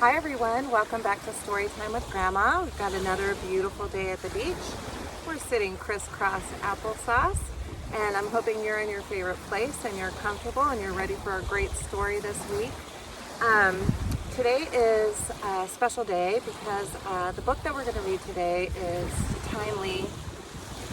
Hi everyone, welcome back to Storytime with Grandma. We've got another beautiful day at the beach. We're sitting crisscross applesauce, and I'm hoping you're in your favorite place and you're comfortable and you're ready for a great story this week. Today is a special day because the book that we're going to read today is timely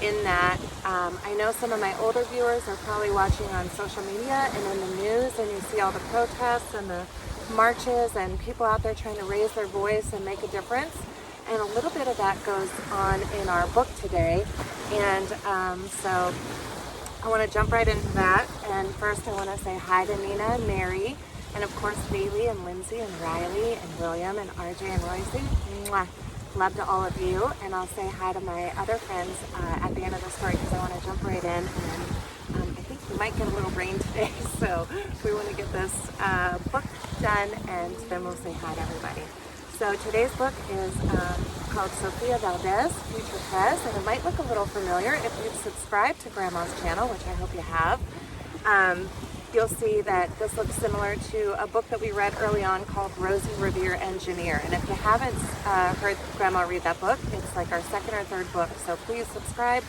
in that I know some of my older viewers are probably watching on social media and in the news, and you see all the protests and the marches and people out there trying to raise their voice and make a difference, and a little bit of that goes on in our book today. And so I want to jump right into that. And first I want to say hi to Nina and Mary, and of course Bailey and Lindsay and Riley and William and RJ and Royce. Mwah. Love to all of you, and I'll say hi to my other friends at the end of the story because I want to jump right in. And I think we might get a little rain today, so we want to get this book done, and then we'll say hi to everybody. So today's book is called Sofia Valdez, Future Prez, and it might look a little familiar if you've subscribed to Grandma's channel, which I hope you have. You'll see that this looks similar to a book that we read early on called Rosie Revere Engineer. And if you haven't heard Grandma read that book, it's like our second or third book. So please subscribe,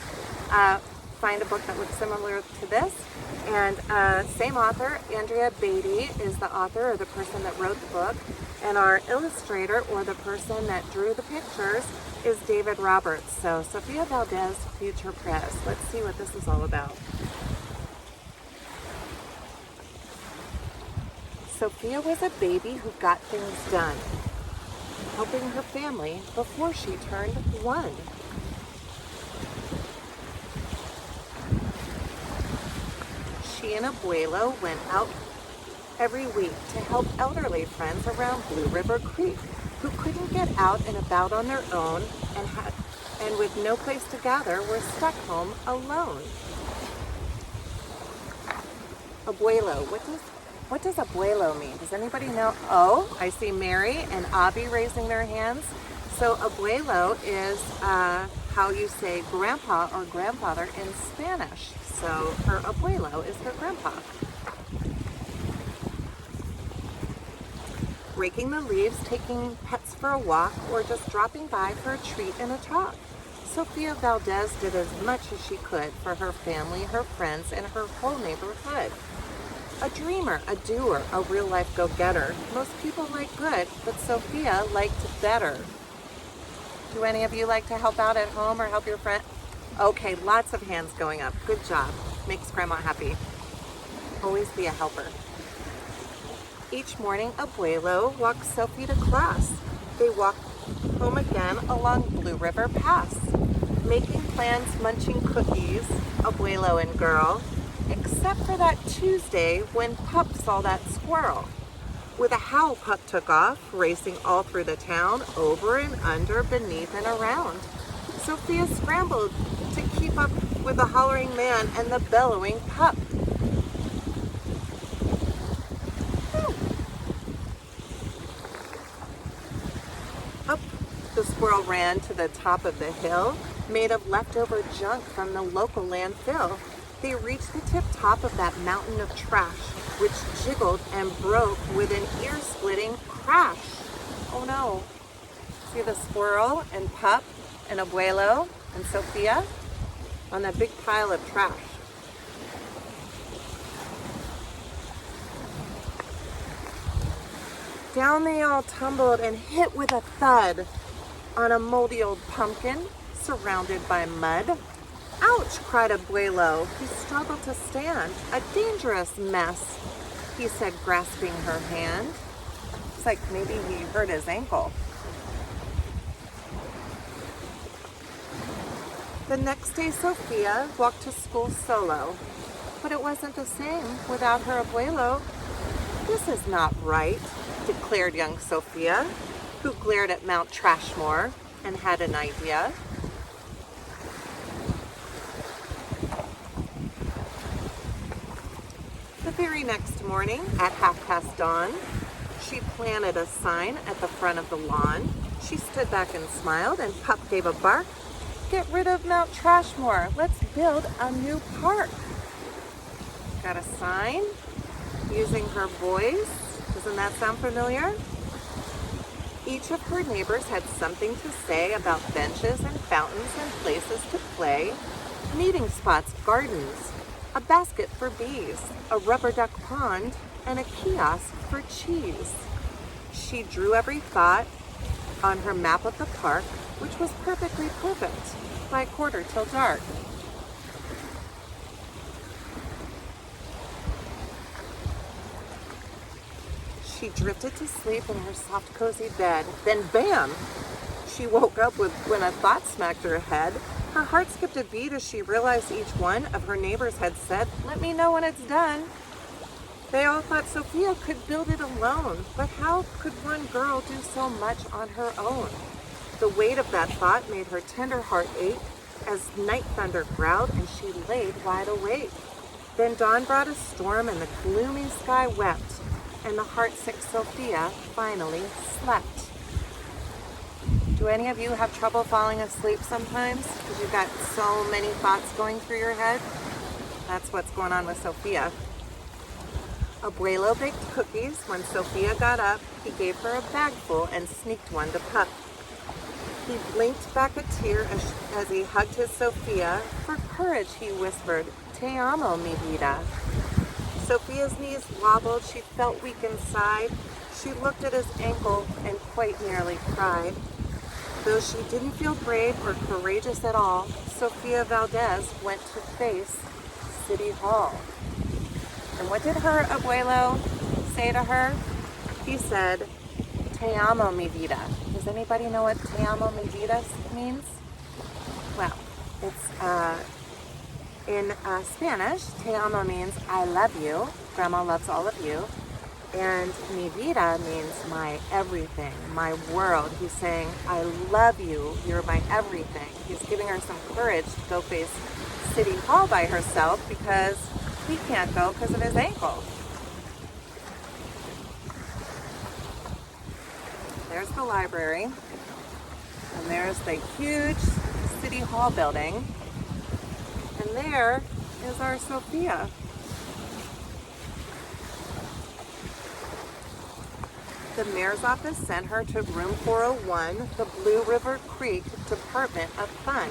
find a book that looks similar to this. And same author, Andrea Beatty, is the author or the person that wrote the book. And our illustrator, or the person that drew the pictures, is David Roberts. So Sofia Valdez, Future Prez. Let's see what this is all about. Sofia was a baby who got things done, helping her family before she turned 1. She and Abuelo went out every week to help elderly friends around Blue River Creek who couldn't get out and about on their own and with no place to gather were stuck home alone. Abuelo, what does abuelo mean? Does anybody know? Oh, I see Mary and Abby raising their hands. So abuelo is how you say grandpa or grandfather in Spanish. So her abuelo is her grandpa. Raking the leaves, taking pets for a walk, or just dropping by for a treat and a talk. Sofia Valdez did as much as she could for her family, her friends, and her whole neighborhood. A dreamer, a doer, a real-life go-getter. Most people like good, but Sofia liked better. Do any of you like to help out at home or help your friend? Okay, lots of hands going up. Good job. Makes Grandma happy. Always be a helper. Each morning, Abuelo walked Sophie to class. They walked home again along Blue River Pass, making plans, munching cookies, Abuelo and girl, except for that Tuesday when Pup saw that squirrel. With a howl, Pup took off, racing all through the town, over and under, beneath and around. Sofia scrambled to keep up with the hollering man and the bellowing Pup. Up the squirrel ran to the top of the hill, made of leftover junk from the local landfill. They reached the tip top of that mountain of trash, which jiggled and broke with an ear-splitting crash. Oh no. See the squirrel and Pup and Abuelo and Sofia on that big pile of trash. Down they all tumbled and hit with a thud on a moldy old pumpkin surrounded by mud. Ouch, cried Abuelo. He struggled to stand. A dangerous mess, he said, grasping her hand. It's like maybe he hurt his ankle. The next day, Sofia walked to school solo, but it wasn't the same without her Abuelo. This is not right, declared young Sofia, who glared at Mount Trashmore and had an idea. The very next morning, at dawn, she planted a sign at the front of the lawn. She stood back and smiled, and Pup gave a bark. Get rid of Mount Trashmore. Let's build a new park. Got a sign using her voice. Doesn't that sound familiar? Each of her neighbors had something to say about benches and fountains and places to play, meeting spots, gardens, a basket for bees, a rubber duck pond, and a kiosk for cheese. She drew every thought on her map of the park, which was perfectly perfect by 1:45. She drifted to sleep in her soft, cozy bed. Then, bam! She woke up when a thought smacked her head. Her heart skipped a beat as she realized each one of her neighbors had said, "Let me know when it's done." They all thought Sofia could build it alone, but how could one girl do so much on her own? The weight of that thought made her tender heart ache as night thunder growled and she laid wide awake. Then dawn brought a storm and the gloomy sky wept, and the heartsick Sofia finally slept. Do any of you have trouble falling asleep sometimes because you've got so many thoughts going through your head? That's what's going on with Sofia. Abuelo baked cookies. When Sofia got up, he gave her a bagful and sneaked one to Pup. He blinked back a tear as he hugged his Sofia. "For courage," he whispered. "Te amo, mi vida." Sofia's knees wobbled. She felt weak inside. She looked at his ankle and quite nearly cried. Though she didn't feel brave or courageous at all, Sofia Valdez went to face City Hall. And what did her abuelo say to her? He said, "Te amo, mi vida." Does anybody know what te amo, mi vida means? Well, it's in Spanish, te amo means I love you. Grandma loves all of you. And mi vida means my everything, my world. He's saying, I love you. You're my everything. He's giving her some courage to go face City Hall by herself because he can't go because of his ankle. There's the library. And there's the huge City Hall building. And there is our Sofia. The mayor's office sent her to room 401, the Blue River Creek Department of Fun,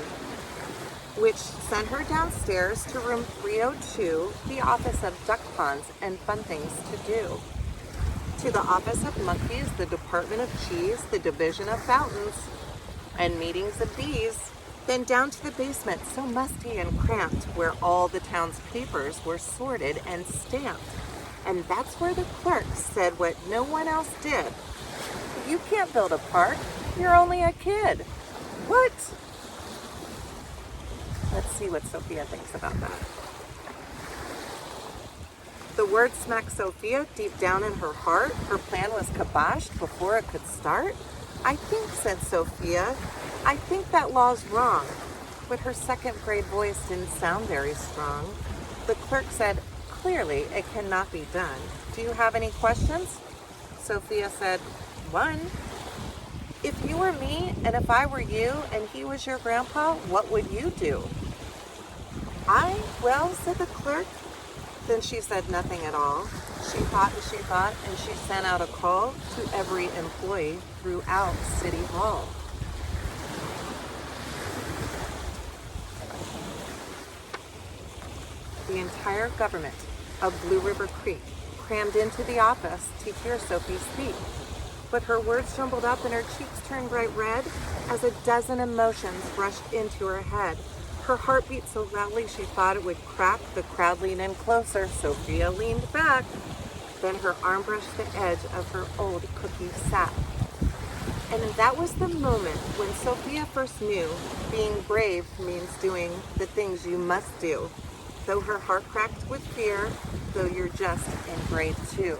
which sent her downstairs to room 302, the office of duck ponds and fun things to do, to the office of monkeys, the department of cheese, the division of fountains, and meetings of bees, then down to the basement, so musty and cramped, where all the town's papers were sorted and stamped. And that's where the clerk said what no one else did. "You can't build a park. You're only a kid." What? Let's see what Sofia thinks about that. The word smacked Sofia deep down in her heart. Her plan was kiboshed before it could start. "I think," said Sofia, "I think that law's wrong." But her second grade voice didn't sound very strong. The clerk said, "Clearly, it cannot be done. Do you have any questions?" Sofia said, "One. If you were me and if I were you and he was your grandpa, what would you do?" Well, said the clerk. Then she said nothing at all. She thought and she sent out a call to every employee throughout City Hall. The entire government of Blue River Creek crammed into the office to hear Sophie speak. But her words jumbled up and her cheeks turned bright red as a dozen emotions rushed into her head. Her heart beat so loudly she thought it would crack. The crowd leaned in closer. Sofia leaned back. Then her arm brushed the edge of her old cookie sack. And that was the moment when Sofia first knew being brave means doing the things you must do. Though her heart cracked with fear, though you're just in grade 2.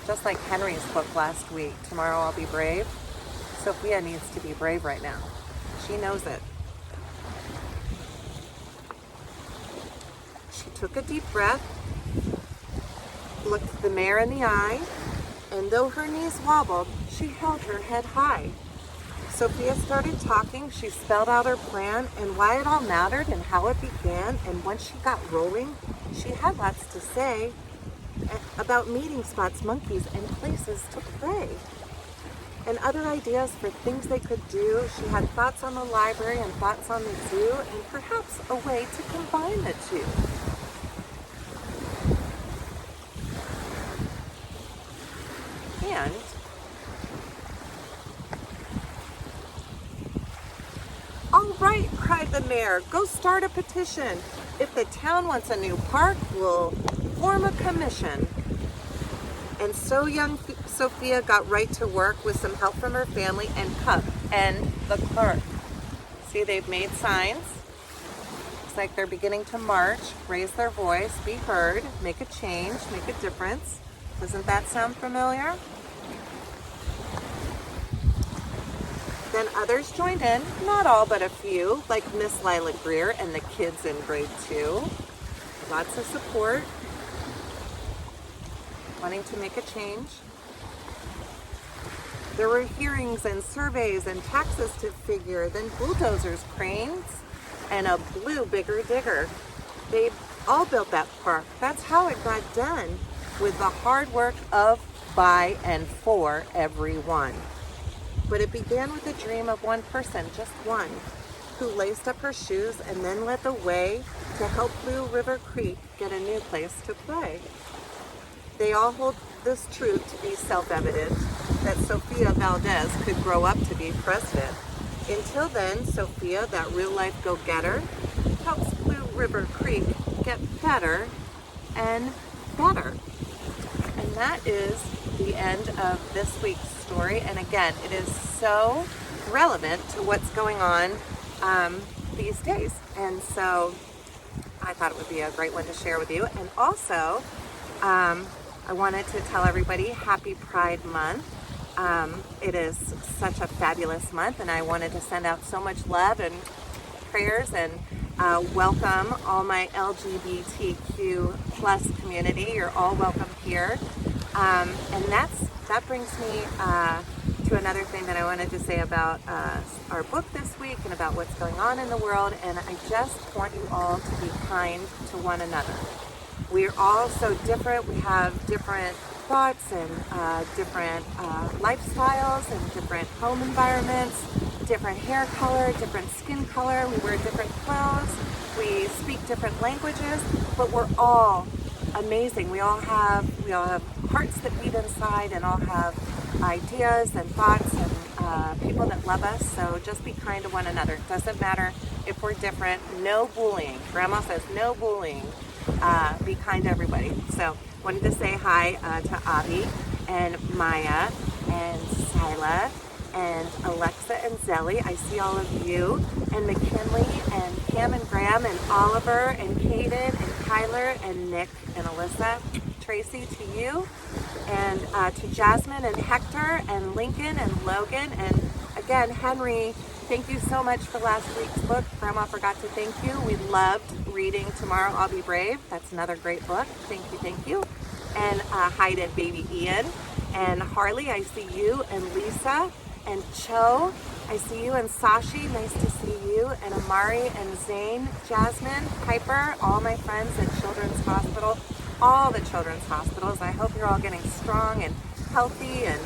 Just like Henry's book last week, Tomorrow I'll Be Brave, Sofia needs to be brave right now. She knows it. She took a deep breath, looked the mayor in the eye, and though her knees wobbled, she held her head high. Sofia started talking. She spelled out her plan and why it all mattered and how it began. And once she got rolling, she had lots to say about meeting spots, monkeys, and places to play. and other ideas for things they could do. She had thoughts on the library and thoughts on the zoo, and perhaps a way to combine the two. And all right, cried the mayor, go start a petition. If the town wants a new park, we'll form a commission. And so young Sofia got right to work with some help from her family and Cup and the clerk. See, they've made signs. Looks like they're beginning to march, raise their voice, be heard, make a change, make a difference. Doesn't that sound familiar? Then others joined in, not all but a few, like Miss Lila Greer and the kids in grade 2. Lots of support, wanting to make a change. There were hearings and surveys and taxes to figure, then bulldozers, cranes, and a blue bigger digger. They all built that park. That's how it got done, with the hard work of, by, and for everyone. But it began with a dream of one person, just one, who laced up her shoes and then led the way to help Blue River Creek get a new place to play. They all hold this truth to be self-evident, that Sofia Valdez could grow up to be president. Until then, Sofia, that real-life go-getter, helps Blue River Creek get better and better. And that is the end of this week's story. And again, it is so relevant to what's going on these days. And so I thought it would be a great one to share with you. And also, I wanted to tell everybody Happy Pride Month. It is such a fabulous month, and I wanted to send out so much love and prayers and welcome all my LGBTQ plus community. You're all welcome here. And that brings me to another thing that I wanted to say about our book this week and about what's going on in the world. And I just want you all to be kind to one another. We're all so different. We have different thoughts and different lifestyles and different home environments, different hair color, different skin color. We wear different clothes. We speak different languages, but we're all amazing. We all have hearts that beat inside, and all have ideas and thoughts and people that love us. So just be kind to one another. It doesn't matter if we're different. No bullying. Grandma says no bullying. Be kind to everybody. So wanted to say hi to Avi and Maya and Sila and Alexa and Zelly. I see all of you, and McKinley and Pam and Graham and Oliver and Kaden and Kyler and Nick and Alyssa. Tracy, to you, and to Jasmine and Hector and Lincoln and Logan, and again Henry, thank you so much for last week's book. Grandma forgot to thank you. We loved reading Tomorrow I'll Be Brave. That's another great book. Thank you. And hi to baby Ian and Harley, I see you, and Lisa and Cho, I see you, and Sashi, nice to see you, and Amari and Zane, Jasmine, Piper, all my friends at Children's Hospital, all the children's hospitals. I hope you're all getting strong and healthy and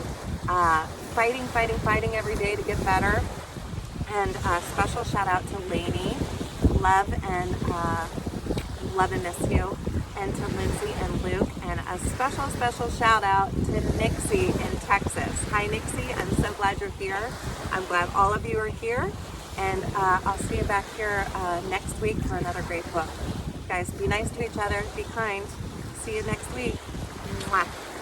fighting every day to get better. And a special shout out to Lainey, love and miss you, and to Lindsay and Luke, and a special shout out to Nixie in Texas. Hi Nixie, I'm so glad you're here. I'm glad all of you are here, and I'll see you back here next week for another great book. Guys, be nice to each other, be kind. See you next week. Mwah.